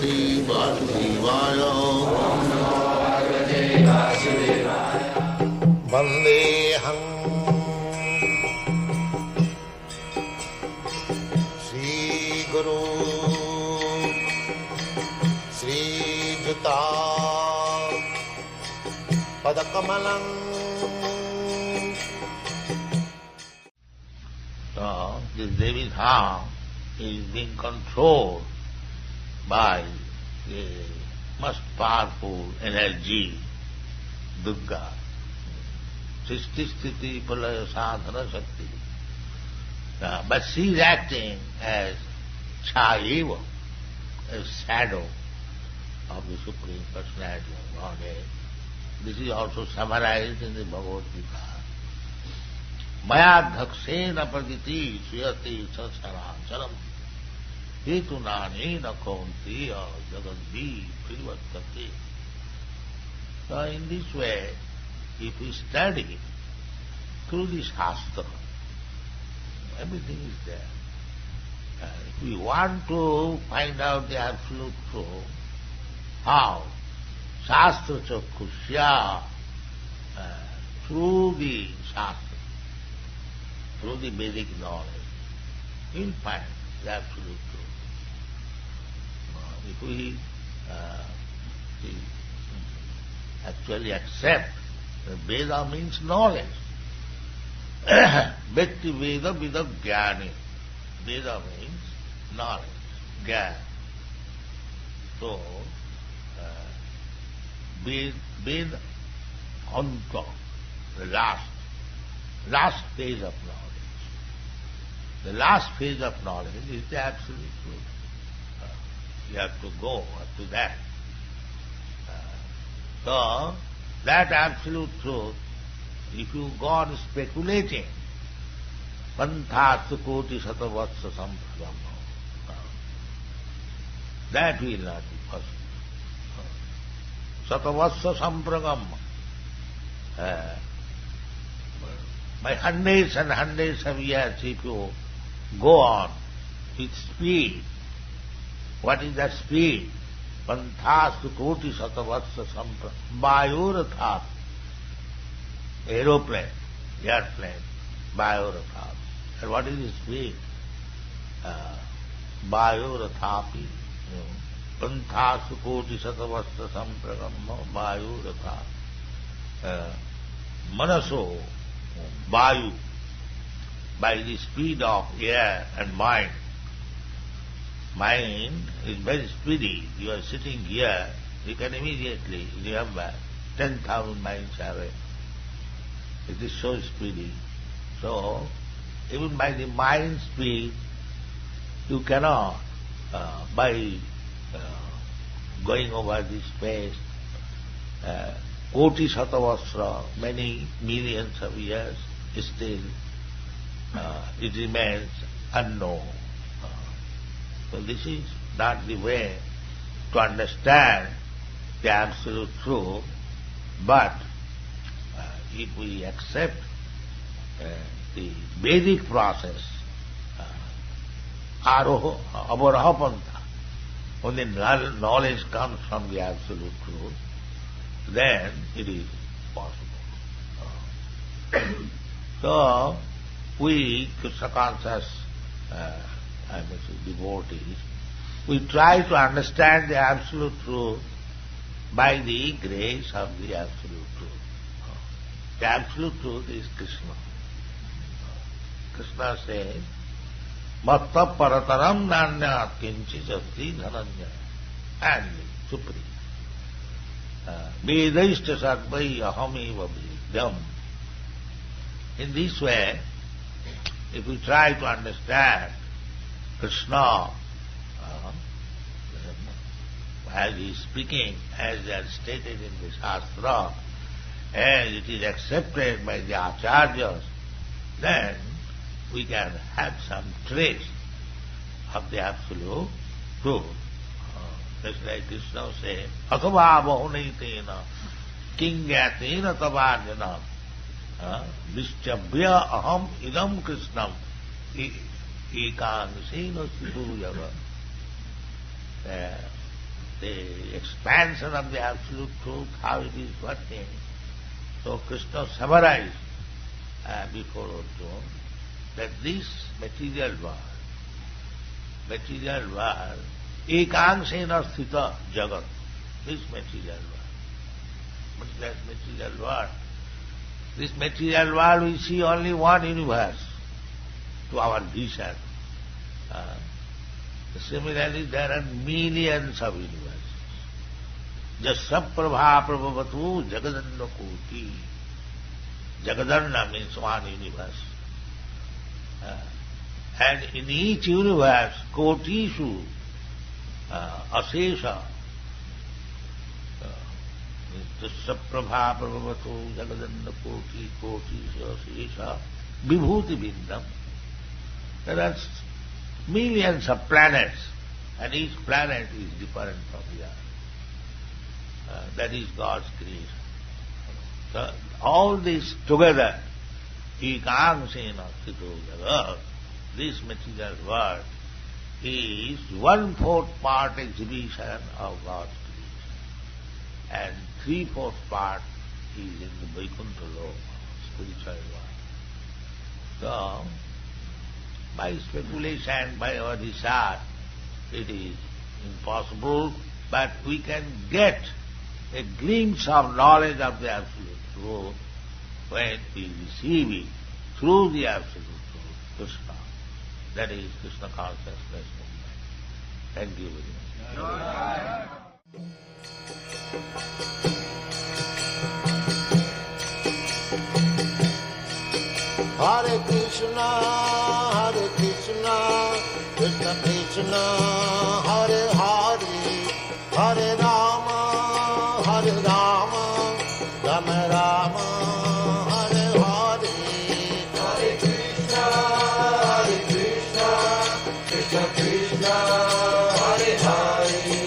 Bhagavate Vasudevaya. Vandeham Sri Guru Sri Juta Padakamalang. So, this Devi Dham is being controlled by the most powerful energy, Durga. Srishti Sthiti Pralaya Sadhana Shakti. But she is acting as Chaiva, a shadow of the Supreme Personality of Godhead. This is also summarized in the Bhagavad-gita. Maya dhaksena praditi suyati sansaracharam hetunanena kaunteya jagadvi privattate. So in this way, if we study through the Shastra, everything is there. If we want to find out the absolute truth, how? Shastra chakusya, through the Shastra, through the Vedic knowledge, we'll find the absolute truth. If we actually accept that Veda means knowledge, Bhakti Veda Vida Jnani. Veda means knowledge, Jnana. So, Veda Anta, the last phase of knowledge. The last phase of knowledge is the absolute truth. You have to go up to that. So, that absolute truth, if you go on speculating, panthastu koti satavatsa sampragam, that will not be possible. Satavatsa sampragam, by hundreds and hundreds of years, if you go on with speed, what is that speed? Panthastu koti satavatsa sampragam, vayurathat, aeroplane, airplane, vayurathat. And what is the speed? Vayurathapi, panthastu koti satavatsa sampragam, vayurathat. Manaso, Vayu, by the speed of air and mind. Mind is very speedy. You are sitting here, you can immediately remember 10,000 miles away. It is so speedy. So, even by the mind speed, you cannot, by going over the space, Koti Satavasra, many millions of years, still it remains unknown. So this is not the way to understand the absolute truth, but if we accept the Vedic process, aroha, avaraha pantha, when the knowledge comes from the absolute truth, then it is possible. So, we, Krishna conscious, devotees, we try to understand the absolute truth by the grace of the absolute truth. The absolute truth is Krishna. Krishna says, Matta parataram nanyat kinchis asti dhananya, and supreme. Vedaishta sarvai ahamiva vidyam. In this way, if we try to understand Krishna as he is speaking, as they are stated in the Shastra, as it is accepted by the Acharyas, then we can have some trace of the absolute truth. Just like Krishna says, Athava bahunitena kingyatena tavarjana vischabhya aham idam krishnam ekangsena sidhuyava. the expansion of the absolute truth, how it is working. So Krishna summarized before Arjuna that this material world, ekangsena sthita jagat, this material world. What is that material world? This material world we see only one universe to our vision. Similarly, there are millions of universes. Jasaprabha prabhavatu jagadanna koti. Jagadanna means one universe. And in each universe, kotishu, asesha, jasaprabha prabhavatu jagadanna koti, kotishu, asesha, vibhuti bindam. There are millions of planets, and each planet is different from the other. That is God's creation. So all this together, ekangsena sthito jagat, this material world is 1/4 part exhibition of God's creation, and 3/4 part is in the Vaikuntha Loka, spiritual world. So, by speculation, by our research, it is impossible, but we can get a glimpse of knowledge of the Absolute Truth when we receive it through the Absolute Truth, Krishna. That is Krishna consciousness movement. Thank you very much. Hare Krishna, Krishna Krishna, Hare Hare, Hare Rama, Rama Rama, Hare Hare. Hare Krishna, Krishna Krishna, Hare Hare.